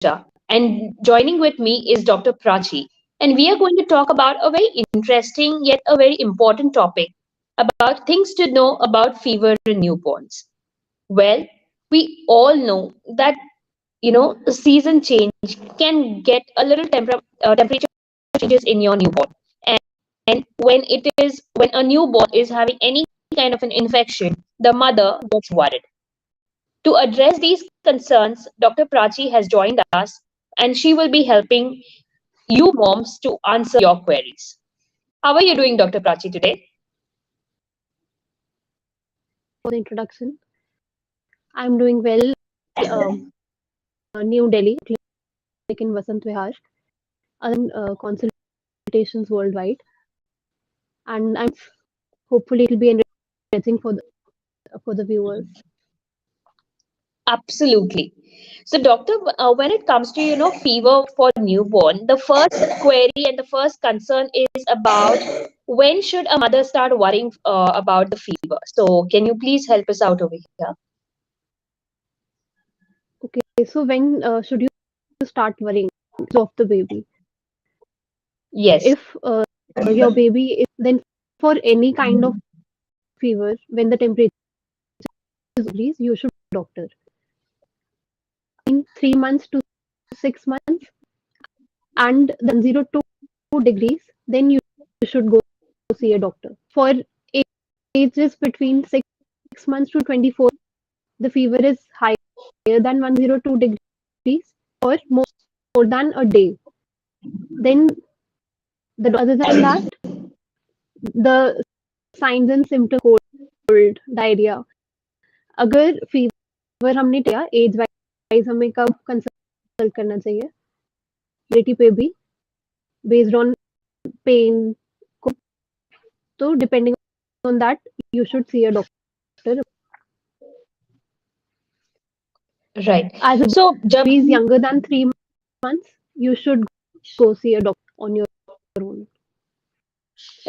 Pooja, and joining with me is Dr. Prachi. And we are going to talk about a very interesting yet a very important topic about things to know about fever in newborns. Well, we all know that the season change can get a little temperature changes in your newborn, and when a newborn is having any kind of an infection, the mother gets worried. To address these concerns, Dr. Prachi has joined us, and she will be helping you moms to answer your queries. How are you doing, Dr. Prachi, today? For the introduction. I'm doing well. New Delhi, clinic in Vasant Vihar, consultations worldwide, and I'm hopefully it'll be enriching for the viewers. Absolutely. So, doctor, when it comes to fever for newborn, the first query and the first concern is about when should a mother start worrying about the fever. So, can you please help us out over here? Okay, so when should you start worrying of the baby? Yes. If your baby is then for any kind of fever, when the temperature is increased, you should see a doctor. In 3 months to 6 months, and then 0 to 2 degrees, then you should go see a doctor. For ages between 6 months to 24, the fever is higher than 102 degrees or more than a day. Then other than that, the signs and symptoms cold, diarrhea. अगर fever हमने किया age wise हमें कब consult करना चाहिए रेटी पे भी बेस्ड ऑन पेन तो depending on that you should see a doctor Right. as a So, baby is younger than 3 months you should go see a doctor on your own.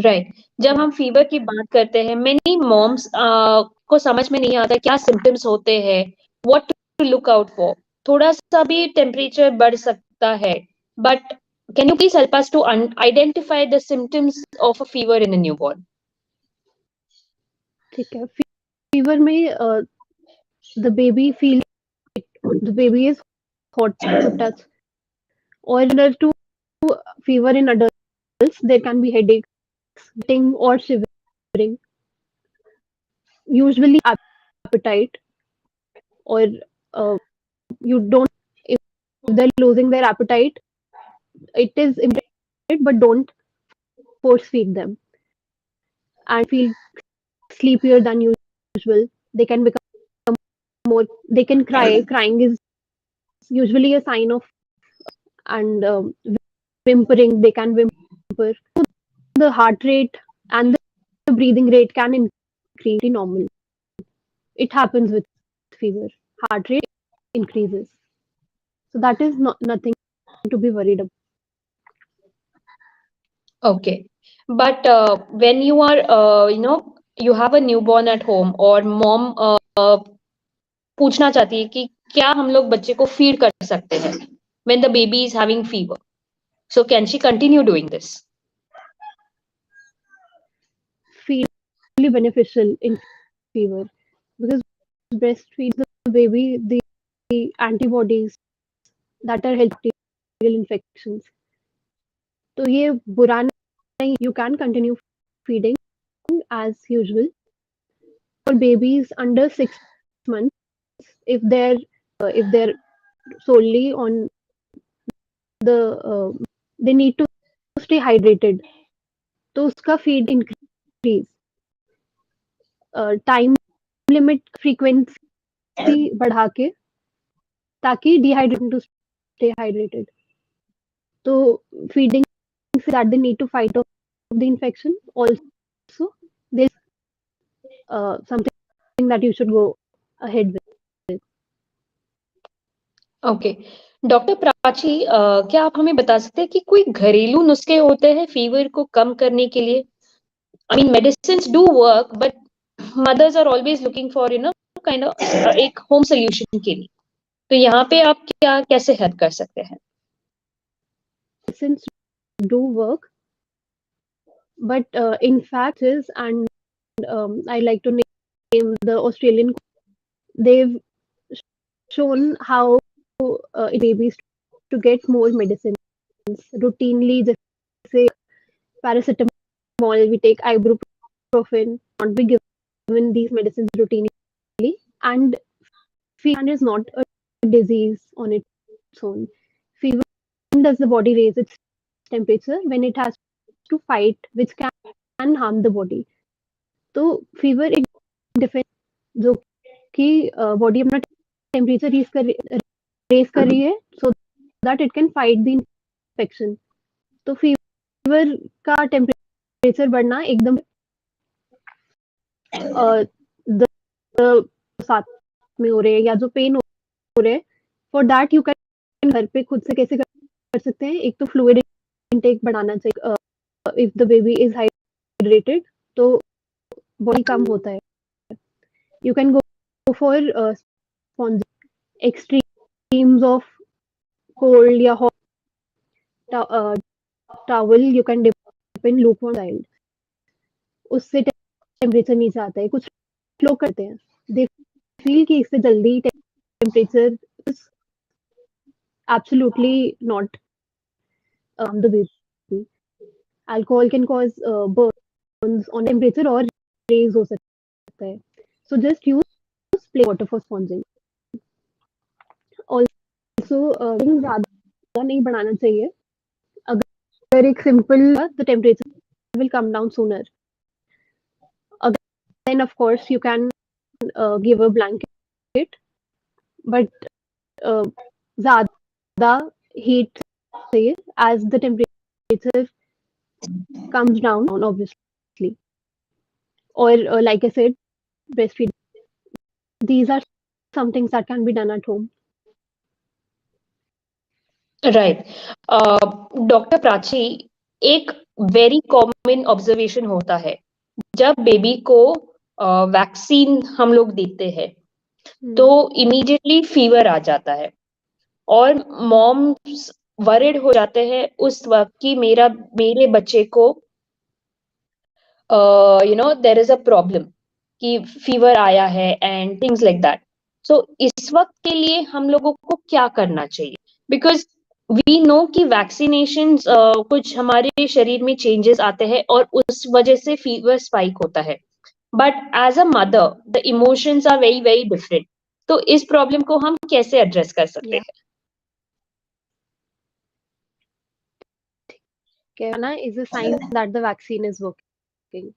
Right, जब हम fever की बात करते हैं, many moms को समझ में नहीं आता क्या सिम्टम्स होते हैं, what to look out for. थोड़ा सा भी टेम्परेचर बढ़ सकता है, but can you please help us to identify the symptoms of a fever in a newborn? ठीक है, फीवर में the baby feels the baby is hot to touch or similar to fever in adults there can be headaches, sweating or shivering, usually appetite or you don't if they're losing their appetite it is important but don't force feed them and feel sleepier than usual. They can become more, they can crying is usually a sign of and whimpering, they can whimper. The heart rate and the breathing rate can increase normal. It happens with fever. Heart rate increases. So that is not nothing to be worried about. Okay, but when you are you have a newborn at home और mom पूछना चाहती है कि क्या हम लोग बच्चे को फीड कर सकते हैं when the baby is having fever, so can she continue doing this? Feel really beneficial in fever because breastfeeds the baby the antibodies that are helping bacterial infections. तो ये बुरा नहीं, you can continue feeding as usual. For babies under 6 months, if they're solely on the they need to stay hydrated. तो उसका feed increase, time limit frequency बढ़ा के ताकि dehydration to stay hydrated. तो feeding that they need to fight off the infection. Also, there's something that you should go ahead with. Okay, doctor Prachi, क्या आप हमें बता सकते हैं कि कोई घरेलू नुस्खे होते हैं फीवर को कम करने के लिए? I mean medicines do work, but mothers are always looking for kind of एक होम सोल्यूशन के लिए। तो यहाँ पे आप क्या कैसे हेल्प कर सकते हैं? Since do work, but in fact is, and I like to name the Australian. They've shown how babies to get more medicines routinely. Just paracetamol, we take ibuprofen, not be given these medicines routinely. And fever is not a disease on its own. Fever does the body raise its temperature when it has to fight, which can harm the body. तो fever एक defence जो कि body अपना temperature raise कर रही है so that it can fight the infection. तो fever का टेम्परेचर बढ़ना एकदम साथ में हो रहे हैं या जो पेन हो रहे हैं, फॉर दैट यू कैन घर पे खुद से कैसे कर सकते हैं. एक तो फ्लूइड इनटेक बढ़ाना चाहिए. If the baby is hydrated तो बॉडी कम होता है. You can go for extremes of cold या hot towel. You can dip in lukewarm child. उससे टेम्परेचर नीचे आता है. कुछ लोग करते हैं, दे फील कि इससे जल्दी temperature. Absolutely not. The baby alcohol can cause burns on temperature और raise हो सकता है. So just use plain water for sponging. Also ज़्यादा नहीं बढ़ाना चाहिए. अगर एक simple the temperature will come down sooner. Then of course you can give a blanket, but ज़्यादा heat चाहिए as the temperature comes down obviously. Or like I said, breastfeed. These are some things that can be done at home. Right. Doctor Prachi, एक very common observation होता है जब baby को vaccine हम लोग देते हैं तो इमीडिएटली फीवर आ जाता है और मॉम्स वरिड हो जाते हैं उस वक्त कि मेरे बच्चे को देयर इज अ प्रॉब्लम कि फीवर आया है एंड थिंग्स लाइक दैट. सो इस वक्त के लिए हम लोगों को क्या करना चाहिए? बिकॉज वी नो कि वैक्सीनेशन कुछ हमारे शरीर में चेंजेस आते हैं और उस वजह से फीवर स्पाइक होता है. But as a mother the emotions are very very different. तो इस प्रॉब्लम को हम कैसे एड्रेस कर सकते हैं? Corona is a sign that the vaccine is working.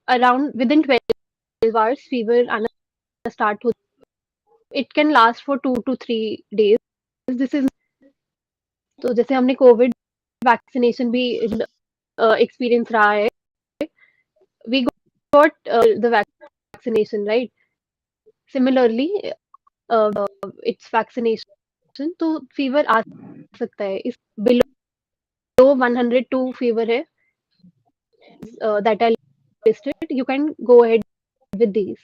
Around within 12 hours, fever and start. It can last for 2 to 3 days. This is तो जैसे हमने कोविड वैक्सीनेशन भी एक्सपीरियंस रहा है. We got the vaccination, right? Similarly, it's vaccination. तो fever आ सकता है. इस below 102 फीवर है that I listed. You can go ahead with these.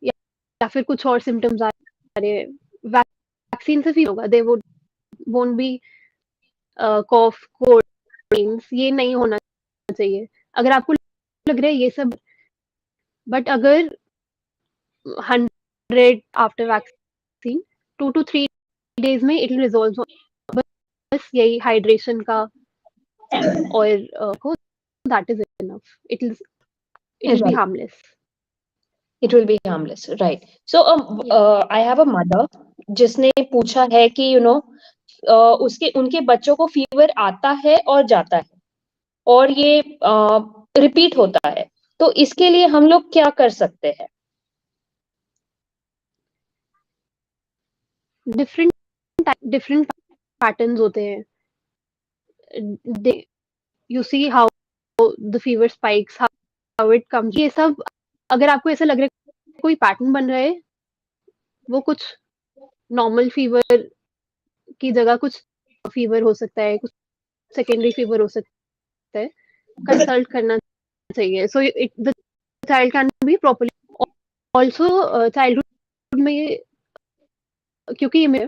या फिर कुछ और सिम्टम्स आ रहे हैं, वैक्सीन से फील होगा. They won't be cough, cold, ये नहीं होना चाहिए. अगर आपको लग रहा है ये सब, बट अगर 100 आफ्टर वैक्सीन 2 to 3 डेज में इट विल रिजॉल्व. बस यही हाइड्रेशन का और that is enough. It will be harmless. It will be harmless, right? So I have a mother जिसने पूछा है कि उनके बच्चों को फीवर आता है और जाता है और ये रिपीट होता है. तो इसके लिए हम लोग क्या कर सकते हैं? डिफरेंट पैटर्न्स होते हैं. You see how the fever spikes, how it comes. ये सब अगर आपको ऐसा लग रहा है कोई पैटर्न बन रहा है, वो कुछ नॉर्मल फीवर की जगह कुछ फीवर हो सकता है, कुछ सेकेंडरी फीवर हो सकता है. कंसल्ट करना चाहिए. So the child can be properly. Also childhood में क्योंकि ये में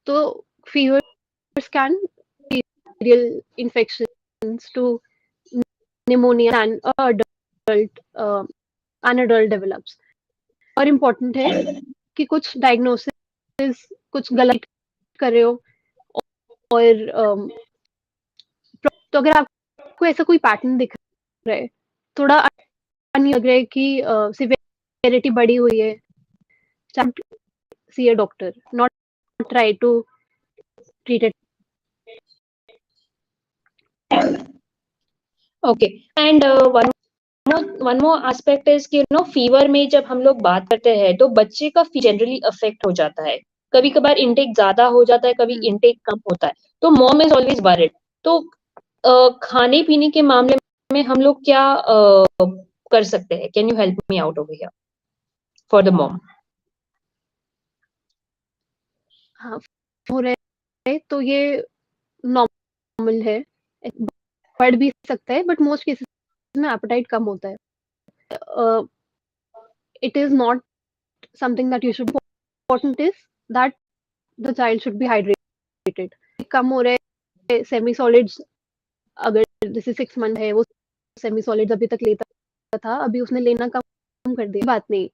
तो fevers can bacterial infections to pneumonia and an adult develops. और इम्पोर्टेंट है कि कुछ डायग्नोसिस कुछ गलत कर रहे हो और तो अगर आपको ऐसा कोई पैटर्न दिख रहा है, थोड़ा लग रहा है कि सिवियरिटी बढ़ी हुई है, see a doctor, not try to treat it. Okay. And one more aspect is कि फीवर में जब हम लोग बात करते हैं तो बच्चे का जनरली अफेक्ट हो जाता है. कभी कभार इंटेक ज्यादा हो जाता है, कभी इंटेक कम होता है, तो मॉम इज ऑलवेज वरिड. तो खाने पीने के मामले में हम लोग क्या कर सकते हैं? Can you help me out over here for the mom? हाँ, हो रहा है तो ये नॉर्मल है, बढ़ भी सकता है, बट मोस्ट केसेस में एपेटाइट कम होता है. It is not something that you should. Important is that the child should be hydrated. कम हो रहा है सेमी सॉलिड्स, अगर जैसे 6 मंथ है वो सेमी सॉलिड्स अभी तक लेता था, अभी उसने लेना कम कर दिया, बात नहीं,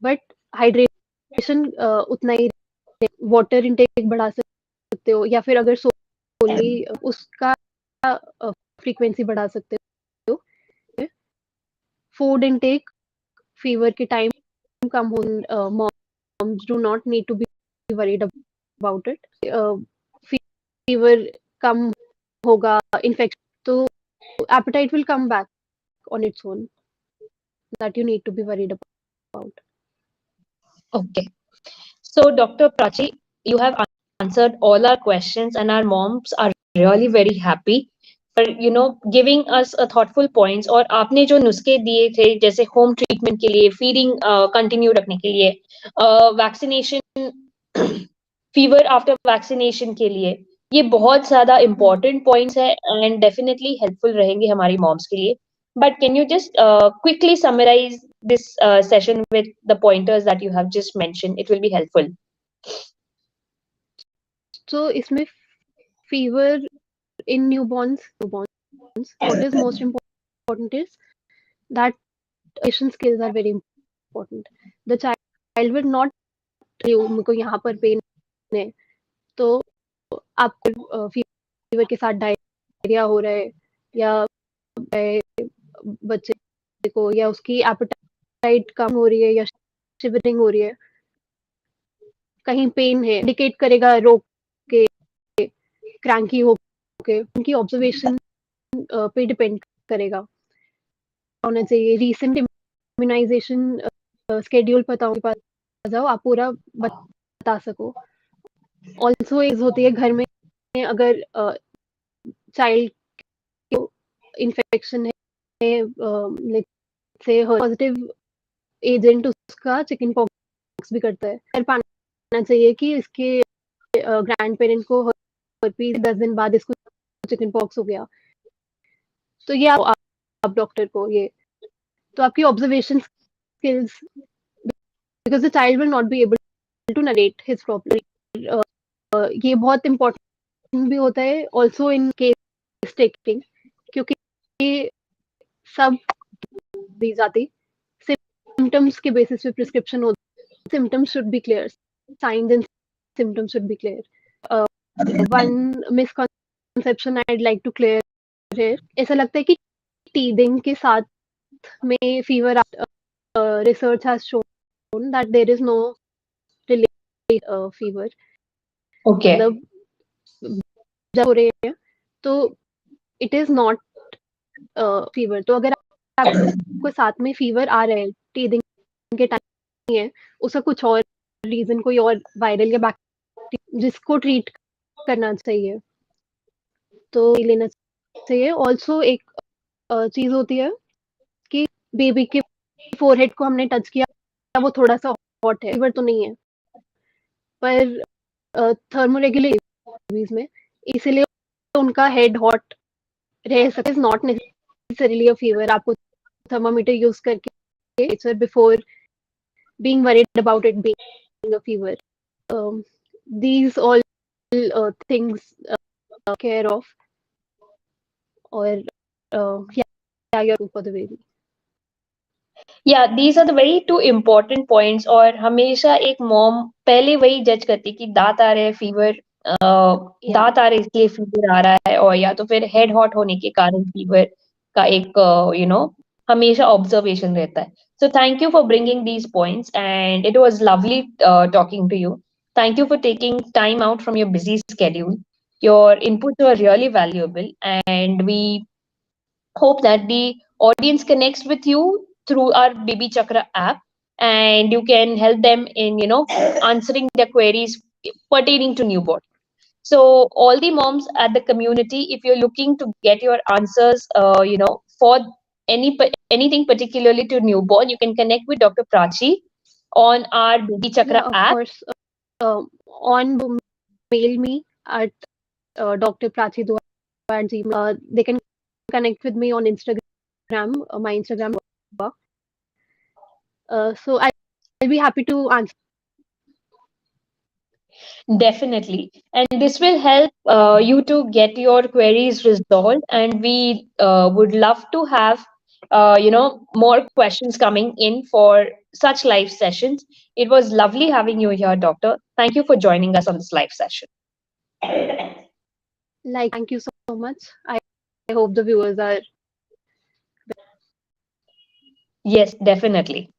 बट हाइड्रेशन उतना ही, वाटर इनटेक बढ़ा सकते हो, या फिर अगर सोली उसका फ्रीक्वेंसी बढ़ा सकते हो. फूड इनटेक फीवर के टाइम कम हो, moms do not need to be worried about it. Fever कम होगा, इन्फेक्शन, तो appetite will come back on its own, that you need to be worried about. Okay. So, Dr. Prachi, you have answered all our questions, and our moms are really very happy for giving us a thoughtful points. और आपने जो नुस्खे दिए थे, जैसे home treatment के लिए, feeding continue रखने के लिए, वैक्सीनेशन, फीवर आफ्टर वैक्सीनेशन के लिए, ये बहुत ज्यादा इम्पोर्टेंट पॉइंट्स है एंड डेफिनेटली हेल्पफुल रहेंगे हमारी मॉम्स के लिए. But can you just quickly summarize this session with the pointers that you have just mentioned? It will be helpful. So इसमें fever in newborns, what is most important is that patient skills are very important. The child will not you मेरे को यहाँ पर pen है, तो आपको fever के साथ डायरिया हो रहा है, या बच्चे को, या उसकी एपेटाइट कम हो रही है, या शिवरिंग हो रही है, कहीं पेन है, इंडिकेट करेगा रो के, क्रैंकी हो के, उनकी ऑब्जर्वेशन पे डिपेंड करेगा. होना चाहिए रीसेंट इम्यूनाइजेशन स्केड्यूल पता हो, पास जाओ, आप पूरा बता सको. ऑल्सो एज होती है घर में, अगर चाइल्ड को इन्फेक्शन है, से पॉजिटिव एजेंट उसका चिकन पॉक्स भी करता है, कर पाना चाहिए कि इसके ग्रैंड पेरेंट को हर्पीस 10 दिन बाद इसको चिकन पॉक्स हो गया, तो ये आप डॉक्टर को ये, तो आपकी observation skills, because the child will not be able to narrate his problem. ये बहुत इम्पोर्टेंट भी होता है ऑल्सो इन केस टेकिंग, क्योंकि सब दी जाती सिम्टम्स के बेसिस पे प्रिस्क्रिप्शन होती. symptoms should be clear, signs and symptoms should be clear. One misconception I'd like to clear here, ऐसा लगता है कि teething के साथ में fever, research has shown that there is no relation fever. Okay. मतलब जब हो रहे हैं तो it is not fever. तो अगर आपको साथ में fever आ रहा है, teething के टाइम है, उसका कुछ और रीजन, कोई और वायरल या बैक्टीरिया जिसको ट्रीट करना चाहिए, तो लेना चाहिए. ऑल्सो एक चीज होती है कि बेबी के फोरहेड को हमने टच किया, वो थोड़ा सा हॉट है, फीवर तो नहीं है, पर थर्मोरेगुलर बेबीज में, इसीलिए उनका हेड हॉट रह सकता है. Is not necessarily a fever. आपको थर्मामीटर यूज करके before being worried about it being a fever. these all things care of, or yeah, you're for the baby. Yeah, these are the very two important points. और हमेशा एक mom पहले वही जज करती कि दांत आ रहे हैं फीवर, Yeah, दांत आ रहे हैं इसलिए फीवर आ रहा है, और या तो फिर हेड हॉट होने के कारण फीवर का एक हमेशा ऑब्जर्वेशन रहता है. So thank you for bringing these points, and it was lovely talking to you. Thank you for taking time out from your busy schedule. Your inputs were really valuable, and we hope that the audience connects with you through our BabyChakra app, and you can help them in answering their queries pertaining to newborn. So all the moms at the community, if you're looking to get your answers, for anything particularly to newborn, you can connect with Dr. Prachi on our BabyChakra yeah, of app. course. On mail me at Dr. Prachi Dua at Gmail. They can connect with me on Instagram. My Instagram. So I'll be happy to answer. Definitely. And this will help you to get your queries resolved. And we would love to have, more questions coming in for such live sessions. It was lovely having you here, Doctor. Thank you for joining us on this live session. Like, thank you so much. I hope the viewers are Yes, definitely.